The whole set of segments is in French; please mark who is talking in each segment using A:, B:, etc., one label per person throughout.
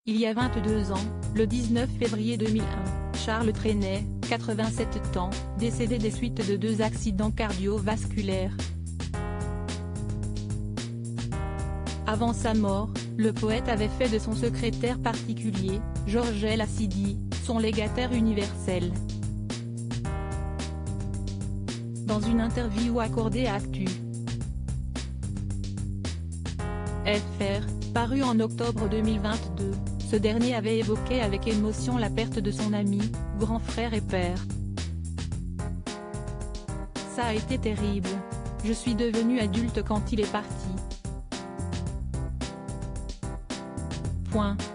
A: Il y a 22 ans, le 19 février 2001, Charles Trenet, 87 ans, décédé des suites de 2 accidents cardiovasculaires. Avant sa mort, le poète avait fait de son secrétaire particulier, Georges Lassidi, son légataire universel. Dans une interview accordée à Actu. Fr, paru en octobre 2022, ce dernier avait évoqué avec émotion la perte de son ami, grand frère et père. Ça a été terrible. Je suis devenu adulte quand il est parti.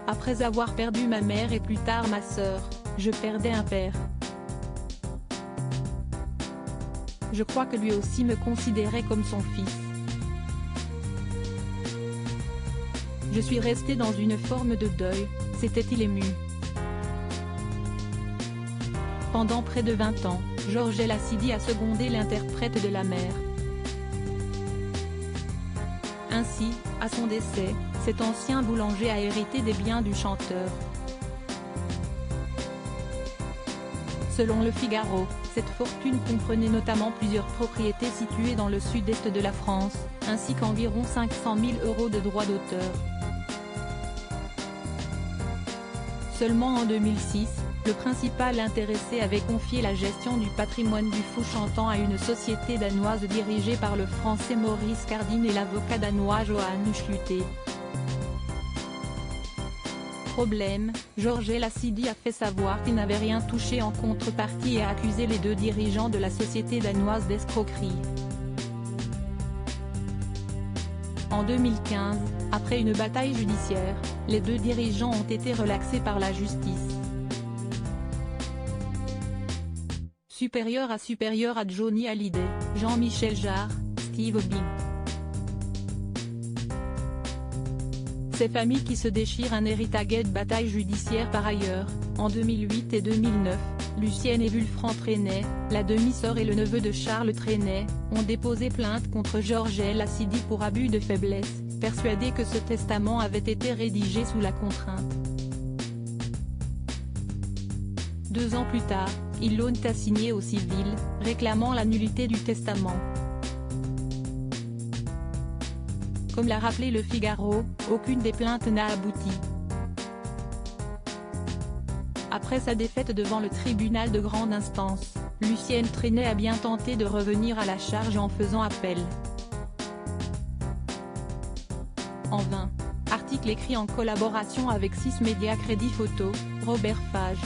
A: Après avoir perdu ma mère et plus tard ma sœur, je perdais un père. Je crois que lui aussi me considérait comme son fils. Je suis resté dans une forme de deuil, s'était-il ému. Pendant près de 20 ans, Georges Lassidi a secondé l'interprète de la mère. Ainsi, à son décès, cet ancien boulanger a hérité des biens du chanteur. Selon Le Figaro, cette fortune comprenait notamment plusieurs propriétés situées dans le sud-est de la France, ainsi qu'environ 500 000 € de droits d'auteur. Seulement en 2006, le principal intéressé avait confié la gestion du patrimoine du fou chantant à une société danoise dirigée par le Français Maurice Cardin et l'avocat danois Johan Schluté. Problème, Georges Lassidi a fait savoir qu'il n'avait rien touché en contrepartie et a accusé les 2 dirigeants de la société danoise d'escroquerie. En 2015, après une bataille judiciaire, les 2 dirigeants ont été relaxés par la justice. Supérieur à Johnny Hallyday, Jean-Michel Jarre, Steve Aoki. Ces familles qui se déchirent un héritage de bataille judiciaire par ailleurs. En 2008 et 2009, Lucienne et Wulfran Trenet, la demi-sœur et le neveu de Charles Trenet, ont déposé plainte contre Georges Lassidi pour abus de faiblesse, persuadés que ce testament avait été rédigé sous la contrainte. 2 ans plus tard, ils l'ont assigné au civil, réclamant la nullité du testament. Comme l'a rappelé Le Figaro, aucune des plaintes n'a abouti. Après sa défaite devant le tribunal de grande instance, Lucienne Trenet a bien tenté de revenir à la charge en faisant appel. En vain. Article écrit en collaboration avec 6 médias Crédit Photo, Robert Fage.